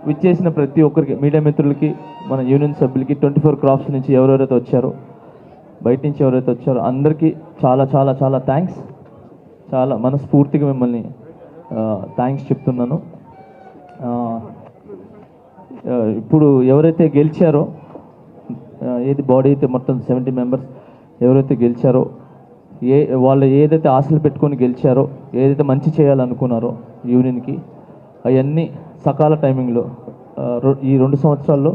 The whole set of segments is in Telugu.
విచ్చేసిన ప్రతి ఒక్కరికి, మీడియా మిత్రులకి, మన యూనియన్ సభ్యులకి, 24 క్రాఫ్ట్స్ నుంచి ఎవరెవరైతే వచ్చారో, బయట నుంచి ఎవరైతే వచ్చారో అందరికీ చాలా చాలా చాలా థ్యాంక్స్. చాలా మనస్ఫూర్తిగా మిమ్మల్ని థ్యాంక్స్ చెప్తున్నాను. ఇప్పుడు ఎవరైతే గెలిచారో, ఏది బాడీ అయితే మొత్తం 70 మెంబర్స్ ఎవరైతే గెలిచారో, వాళ్ళు ఏదైతే ఆశలు పెట్టుకొని గెలిచారో, ఏదైతే మంచి చేయాలనుకున్నారో యూనియన్కి, అవన్నీ సకాల టైమింగ్లో ఈ 2 సంవత్సరాల్లో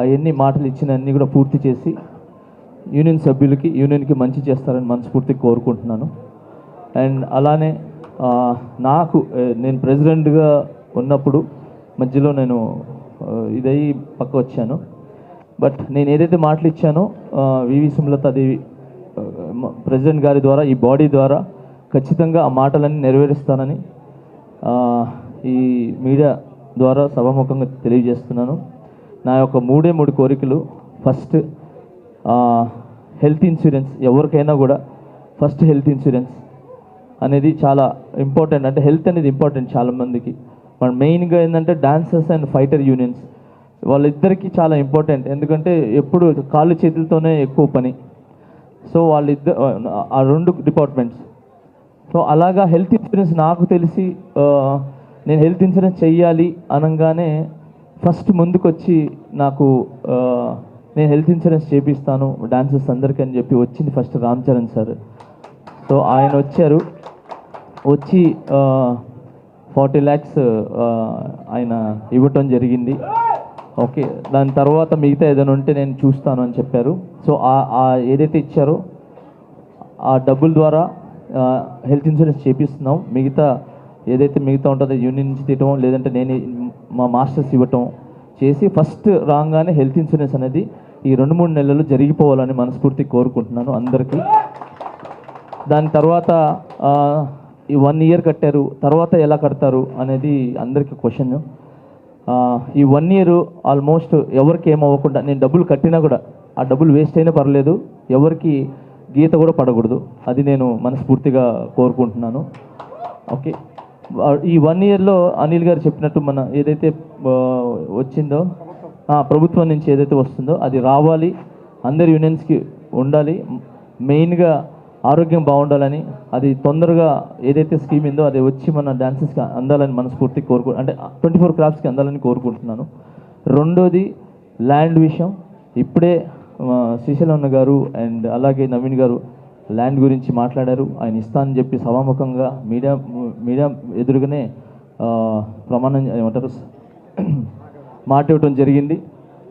అవన్నీ మాటలు ఇచ్చిన అన్నీ కూడా పూర్తి చేసి యూనియన్ సభ్యులకి, యూనియన్కి మంచి చేస్తారని మనస్ఫూర్తిగా కోరుకుంటున్నాను. అండ్ అలానే నేను ప్రెసిడెంట్గా ఉన్నప్పుడు మధ్యలో నేను ఇదై పక్క వచ్చాను. బట్ నేను ఏదైతే మాటలు ఇచ్చానో వివి సుమలతాదేవి ప్రెసిడెంట్ గారి ద్వారా, ఈ బాడీ ద్వారా ఖచ్చితంగా ఆ మాటలన్నీ నెరవేరుస్తానని ఈ మీడియా ద్వారా సభాముఖంగా తెలియజేస్తున్నాను. నా యొక్క 3 కోరికలు. First, health insurance. ఎవరికైనా కూడా ఫస్ట్ హెల్త్ ఇన్సూరెన్స్ అనేది చాలా ఇంపార్టెంట్. అంటే హెల్త్ అనేది ఇంపార్టెంట్ చాలామందికి. మన మెయిన్గా ఏంటంటే డాన్సర్స్ అండ్ ఫైటర్ యూనియన్స్ వాళ్ళిద్దరికీ చాలా ఇంపార్టెంట్. ఎందుకంటే ఎప్పుడు కాళ్ళు చేతులతోనే ఎక్కువ పని. సో ఆ 2 డిపార్ట్మెంట్స్. సో అలాగా హెల్త్ ఇన్సూరెన్స్ నాకు తెలిసి నేను హెల్త్ ఇన్సూరెన్స్ చెయ్యాలి అనగానే ఫస్ట్ ముందుకొచ్చి నేను హెల్త్ ఇన్సూరెన్స్ చేపిస్తాను డాన్సర్స్ అందరికీ అని చెప్పి వచ్చింది first Ram Charan sir. So ఆయన వచ్చి 40 lakhs ఆయన ఇవ్వటం జరిగింది. ఓకే, దాని తర్వాత మిగతా ఏదైనా ఉంటే నేను చూస్తాను అని చెప్పారు. సో ఏదైతే ఇచ్చారో ఆ డబ్బుల ద్వారా హెల్త్ ఇన్సూరెన్స్ చేపిస్తున్నాం. ఏదైతే మిగతా ఉంటుందో యూనియన్ నుంచి తీయటం, లేదంటే నేను మా మాస్టర్స్ ఇవ్వటం చేసి ఫస్ట్ రాగానే హెల్త్ ఇన్సూరెన్స్ అనేది ఈ 2-3 నెలలు జరిగిపోవాలని మనస్ఫూర్తిగా కోరుకుంటున్నాను అందరికీ. దాని తర్వాత ఈ 1 year కట్టారు, తర్వాత ఎలా కడతారు అనేది అందరికీ క్వశ్చన్. ఈ 1 year ఆల్మోస్ట్ ఎవరికి ఏమవ్వకుండా, నేను డబ్బులు కట్టినా కూడా ఆ డబ్బులు వేస్ట్ అయినా పర్లేదు, ఎవరికి గీత కూడా పడకూడదు. అది నేను మనస్ఫూర్తిగా కోరుకుంటున్నాను. ఓకే, ఈ 1 yearలో అనిల్ గారు చెప్పినట్టు మన ఏదైతే వచ్చిందో ప్రభుత్వం నుంచి ఏదైతే వస్తుందో అది రావాలి, అందరి యూనియన్స్కి ఉండాలి. మెయిన్గా ఆరోగ్యం బాగుండాలని, అది తొందరగా ఏదైతే స్కీమ్ ఉందో అది వచ్చి మన డాన్సెస్కి అందాలని మనస్ఫూర్తిగా అంటే 24 క్రాఫ్ట్స్కి అందాలని కోరుకుంటున్నాను. రెండోది ల్యాండ్ విషయం. ఇప్పుడే శ్రీశైలం గారు అండ్ అలాగే నవీన్ గారు ల్యాండ్ గురించి మాట్లాడారు. ఆయన ఇస్తానని చెప్పి సభాముఖంగా మీడియా ఎదురుగానే ప్రమాణం ఏమంటారు మాట ఇవ్వటం జరిగింది.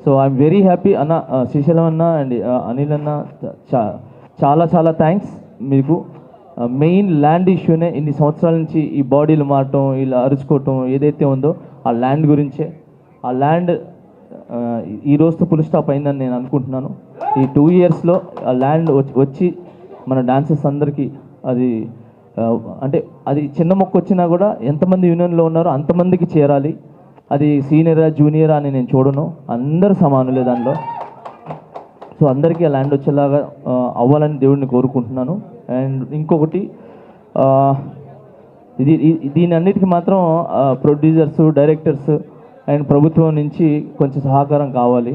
సో ఐఎమ్ వెరీ హ్యాపీ అన్న, శ్రీశైలం అన్న అండ్ అనిల్ అన్న, చాలా చాలా థ్యాంక్స్ మీకు. మెయిన్ ల్యాండ్ ఇష్యూనే ఇన్ని సంవత్సరాల నుంచి ఈ బాడీలు మారటం, ఇలా అరుచుకోవటం ఏదైతే ఉందో ఆ ల్యాండ్ గురించే. ఆ ల్యాండ్ ఈ రోజుతో ఫుల్ స్టాప్ అయిందని నేను అనుకుంటున్నాను. ఈ 2 yearsలో ఆ ల్యాండ్ వచ్చి మన డాన్సర్స్ అందరికీ అంటే అది చిన్న మొక్క వచ్చినా కూడా ఎంతమంది యూనియన్లో ఉన్నారో అంతమందికి చేరాలి. అది సీనియరా జూనియరా అని నేను చూడను, అందరు సమానులే దానిలో. సో అందరికీ ఆ ల్యాండ్ వచ్చేలాగా అవ్వాలని దేవుడిని కోరుకుంటున్నాను. అండ్ ఇంకొకటి, దీని అన్నిటికీ మాత్రం ప్రొడ్యూసర్స్, డైరెక్టర్స్ అండ్ ప్రభుత్వం నుంచి కొంచెం సహకారం కావాలి.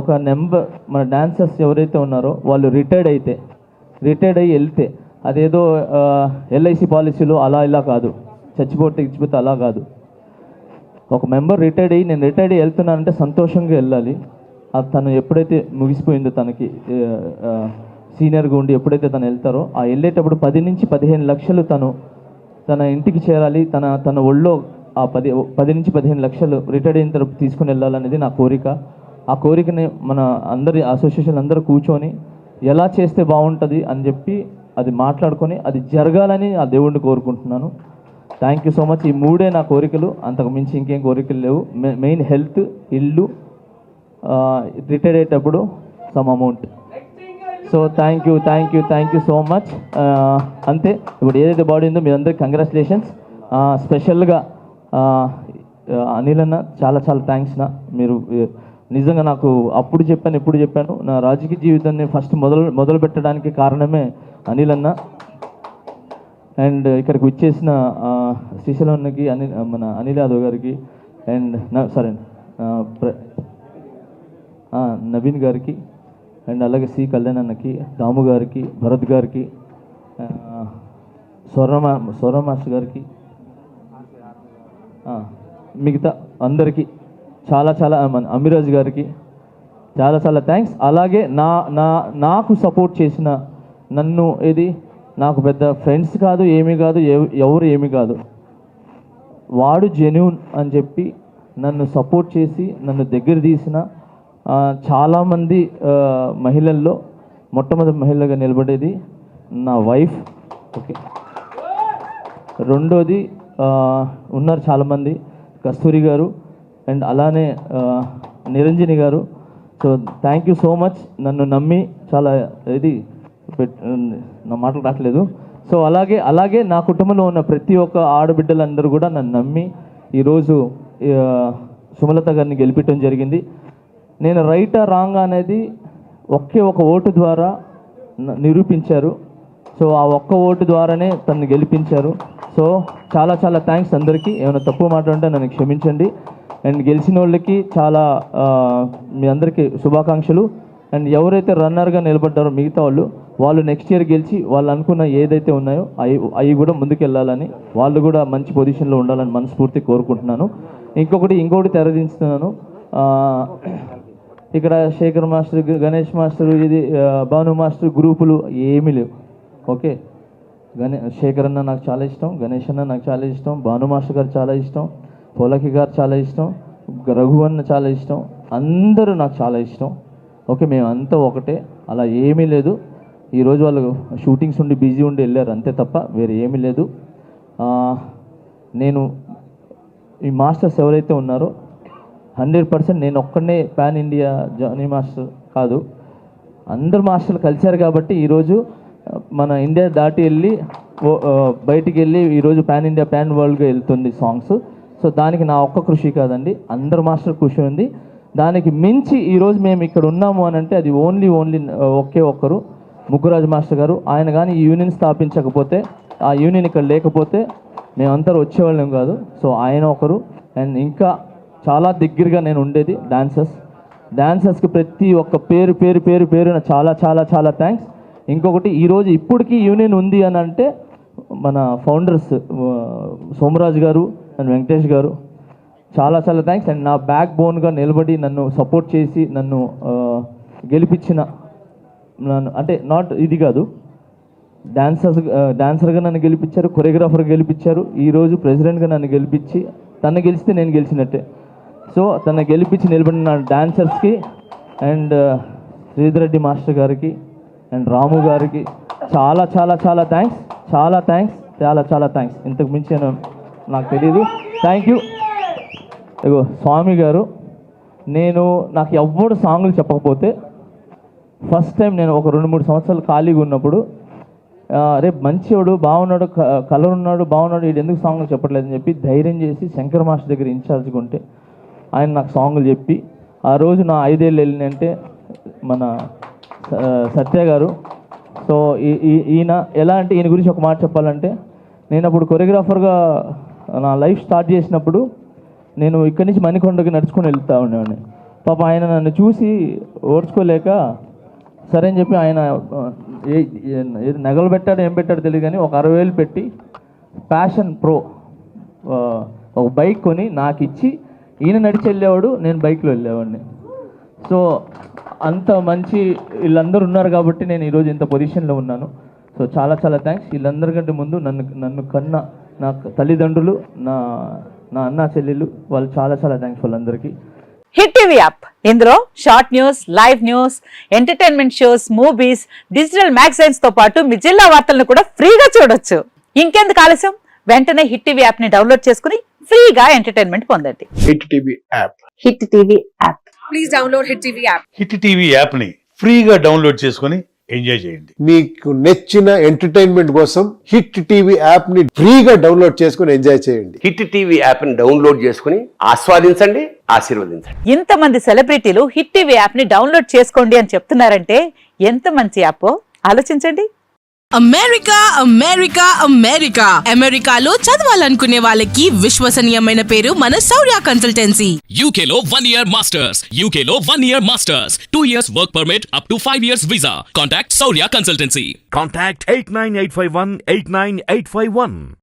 ఒక నెంబర్ మన డాన్సర్స్ ఎవరైతే ఉన్నారో వాళ్ళు రిటైర్డ్ అయ్యి వెళ్తే అదేదో LIC పాలసీలో అలా ఇలా కాదు, చచ్చిపోతే అలా కాదు. ఒక మెంబర్ నేను రిటైర్డ్ అయ్యి వెళ్తున్నానంటే సంతోషంగా వెళ్ళాలి. తను ఎప్పుడైతే ముగిసిపోయిందో, తనకి సీనియర్గా ఉండి ఎప్పుడైతే తను వెళ్తారో ఆ వెళ్ళేటప్పుడు 10 నుంచి 15 లక్షలు తన ఇంటికి చేరాలి. తన ఒళ్ళో ఆ 10 నుంచి 15 లక్షలు రిటైర్డ్ అయిన తర్వాత తీసుకుని వెళ్ళాలనేది నా కోరిక. ఆ కోరికని మన అందరి అసోసియేషన్ అందరూ కూర్చొని ఎలా చేస్తే బాగుంటుంది అని చెప్పి అది మాట్లాడుకొని అది జరగాలని ఆ దేవుడిని కోరుకుంటున్నాను. Thank you so much. ఈ 3 నా కోరికలు, అంతకు మించి ఇంకేం కోరికలు లేవు. మెయిన్ హెల్త్, ఇల్లు, రిటైర్డ్ అయ్యేటప్పుడు some amount. So thank you so much. అంతే. ఇప్పుడు ఏదైతే బాడీ ఉందో మీరందరికీ కంగ్రాచులేషన్స్. స్పెషల్గా అనిల్ అన్న చాలా చాలా థ్యాంక్స్ నా. మీరు నిజంగా నాకు ఎప్పుడు చెప్పాను నా రాజకీయ జీవితాన్ని ఫస్ట్ మొదలు పెట్టడానికి కారణమే అనిల్ అన్న. అండ్ ఇక్కడికి వచ్చేసిన శ్రీశైలం అన్నకి, మన అనిల్ యాదవ్ గారికి అండ్ నవీన్ గారికి, అండ్ అలాగే సి కళ్యాణ్ అన్నకి, దాము గారికి, భరత్ గారికి, స్వర్ణ మాస్టర్ గారికి, మిగతా అందరికీ చాలా చాలా అమిరాజ్ గారికి చాలా చాలా థ్యాంక్స్. అలాగే నాకు సపోర్ట్ చేసిన నన్ను నాకు పెద్ద ఫ్రెండ్స్ కాదు, ఏమీ కాదు, ఎవరు ఏమీ కాదు, వాడు జెన్యూన్ అని చెప్పి నన్ను సపోర్ట్ చేసి నన్ను దగ్గర తీసిన చాలామంది మహిళల్లో మొట్టమొదటి మహిళగా నిలబడేది నా వైఫ్. ఓకే, రెండోది ఉన్నారు చాలామంది, కస్తూరి గారు అండ్ అలానే నిరంజని గారు. So thank you so much, నన్ను నమ్మి చాలా నా మాటలు రావట్లేదు. సో అలాగే నా కుటుంబంలో ఉన్న ప్రతి ఒక్క ఆడబిడ్డలందరూ కూడా నన్ను నమ్మి ఈరోజు సుమలత గారిని గెలిపించడం జరిగింది. నేను రైటా రాంగ్ అనేది ఒకే ఒక ఓటు ద్వారా నిరూపించారు. సో ఆ ఒక్క ఓటు ద్వారానే తను గెలిపించారు. సో చాలా చాలా థ్యాంక్స్ అందరికీ. ఏమైనా తప్పు మాట్లాడుంటే నన్ను క్షమించండి. అండ్ గెలిచిన వాళ్ళకి చాలా మీ అందరికీ శుభాకాంక్షలు. అండ్ ఎవరైతే రన్నర్గా నిలబడ్డారో మిగతా వాళ్ళు నెక్స్ట్ ఇయర్ గెలిచి వాళ్ళు అనుకున్న ఏదైతే ఉన్నాయో అవి కూడా ముందుకెళ్ళాలని, వాళ్ళు కూడా మంచి పొజిషన్లో ఉండాలని మనస్ఫూర్తి కోరుకుంటున్నాను. ఇంకొకటి తెరదించుతున్నాను. ఇక్కడ Shekhar master, Ganesh master, Bhanu master గ్రూపులు ఏమీ లేవు. ఓకే, శేఖర్ అన్న నాకు చాలా ఇష్టం, గణేష్ అన్న నాకు చాలా ఇష్టం, భాను మాస్టర్ గారు చాలా ఇష్టం, పోలకి గారు చాలా ఇష్టం, రఘు అన్న చాలా ఇష్టం, అందరూ నాకు చాలా ఇష్టం. ఓకే, మేమంతా ఒకటే, అలా ఏమీ లేదు. ఈరోజు వాళ్ళు షూటింగ్స్ ఉండి బిజీ ఉండి వెళ్ళారు అంతే తప్ప వేరే ఏమీ లేదు. నేను ఈ మాస్టర్స్ ఎవరైతే ఉన్నారో 100% నేను ఒక్కడనే పాన్ ఇండియా జానీ మాస్టర్ కాదు, అందరు మాస్టర్లు కలిశారు కాబట్టి ఈరోజు మన ఇండియా దాటి వెళ్ళి బయటికి వెళ్ళి ఈరోజు పాన్ ఇండియా పాన్ వరల్డ్గా వెళ్తుంది సాంగ్స్. సో దానికి నా ఒక్క కృషి కాదండి, అందరు మాస్టర్ కృషి ఉంది. దానికి మించి ఈరోజు మేము ఇక్కడ ఉన్నాము అని అంటే అది ఓన్లీ ఒకే ఒక్కరు, ముగ్గురాజు మాస్టర్ గారు. ఆయన కానీ ఈ యూనియన్ స్థాపించకపోతే, ఆ యూనియన్ ఇక్కడ లేకపోతే మేమందరూ వచ్చేవాళ్ళం కాదు. సో ఆయన ఒకరు. అండ్ ఇంకా చాలా దగ్గరగా నేను ఉండేది డాన్సర్స్కి ప్రతి ఒక్క పేరున చాలా చాలా చాలా థ్యాంక్స్. ఇంకొకటి ఈరోజు ఇప్పటికీ యూనియన్ ఉంది అని అంటే మన ఫౌండర్స్ సోమరాజు గారు అండ్ వెంకటేష్ గారు చాలా చాలా థ్యాంక్స్. అండ్ నా బ్యాక్ బోన్గా నిలబడి నన్ను సపోర్ట్ చేసి నన్ను గెలిపించిన, అంటే నాట్ ఇది కాదు, డాన్సర్గా నన్ను గెలిపించారు, కొరియోగ్రాఫర్గా గెలిపించారు, ఈరోజు ప్రెసిడెంట్గా నన్ను గెలిపించి తను గెలిస్తే నేను గెలిచినట్టే. సో తను గెలిపించి నిలబడిన డాన్సర్స్కి అండ్ శ్రీధరెడ్డి మాస్టర్ గారికి అండ్ రాము గారికి చాలా చాలా చాలా థ్యాంక్స్, చాలా థ్యాంక్స్, చాలా చాలా థ్యాంక్స్. ఇంతకు మించి నాకు తెలియదు. Thank you. ఇగో స్వామి గారు, నాకు ఎవ్వడు సాంగ్లు చెప్పకపోతే ఫస్ట్ టైం నేను ఒక 2-3 సంవత్సరాలు ఖాళీగా ఉన్నప్పుడు రేపు మంచివాడు బాగున్నాడు, కలర్ ఉన్నాడు, బాగున్నాడు, వీడు ఎందుకు సాంగ్లు చెప్పట్లేదని చెప్పి ధైర్యం చేసి శంకర్ మాస్టర్ దగ్గర ఇన్ఛార్జ్గా ఉంటే ఆయన నాకు సాంగ్లు చెప్పి ఆ రోజు నా 5 ఏళ్ళు వెళ్ళినంటే మన సత్య గారు. సో ఈయన ఎలా అంటే, ఈయన గురించి ఒక మాట చెప్పాలంటే, నేను అప్పుడు కొరియోగ్రాఫర్గా నా లైఫ్ స్టార్ట్ చేసినప్పుడు నేను ఇక్కడి నుంచి మణికొండకి నడుచుకొని వెళ్తూ ఉండేవాడిని. పాప ఆయన నన్ను చూసి ఓర్చుకోలేక సరే అని చెప్పి ఆయన నగలు పెట్టాడు ఏం పెట్టాడో తెలియదు కానీ ఒక 60,000 పెట్టి ప్యాషన్ ప్రో ఒక బైక్ కొని నాకు ఇచ్చి ఈయన నడిచి వెళ్ళేవాడు, నేను బైక్లో వెళ్ళేవాడిని. సో అంత మంచి వీళ్ళందరూ ఉన్నారు కాబట్టి నేను ఈరోజు ఇంత పొజిషన్లో ఉన్నాను. సో చాలా చాలా థ్యాంక్స్. వీళ్ళందరికంటే ముందు నన్ను కన్న నా తల్లిదండ్రులు, నా అన్న చెల్లెళ్ళు, వాళ్ళు చాలా చాలా థ్యాంక్స్ వాళ్ళందరికీ. హిట్ టీవీ యాప్, ఇందులో short news, live news, entertainment shows, movies, digital magazines తో పాటు మీ జిల్లా వార్తలను కూడా ఫ్రీగా చూడొచ్చు. ఇంకెందుకు ఆలస్యం, వెంటనే హిట్ టీవీ యాప్ ని డౌన్లోడ్ చేసుకుని ఫ్రీగా ఎంటర్టైన్మెంట్ పొందండి. Hit TV app. Hit TV app. Please download hit TV app. Hit TV app ని ఫ్రీగా డౌన్లోడ్ చేసుకొని ఎంజాయ్ చేయండి. మీకు నచ్చిన ఎంటర్టైన్మెంట్ కోసం హిట్ టీవీ యాప్ ని ఫ్రీగా డౌన్లోడ్ చేసుకొని ఎంజాయ్ చేయండి. హిట్ టీవీ యాప్ ని డౌన్లోడ్ చేసుకుని ఆస్వాదించండి, ఆశీర్వదించండి. ఇంతమంది సెలబ్రిటీలు హిట్ టీవీ యాప్ ని డౌన్లోడ్ చేసుకోండి అని చెప్తున్నారంటే ఎంత మంచి యాప్ ఆలోచించండి. అమెరికా అమెరికా అమెరికా అమెరికాలో చదవాలనుకునే వాళ్ళకి విశ్వసనీయమైన పేరు మన శౌర్య consultancy. UK Law 1 Year Masters. UK Law 1 Year Masters. 2 years work permit up to 5 years visa. Contact Saurya Consultancy. Contact 89851 89851.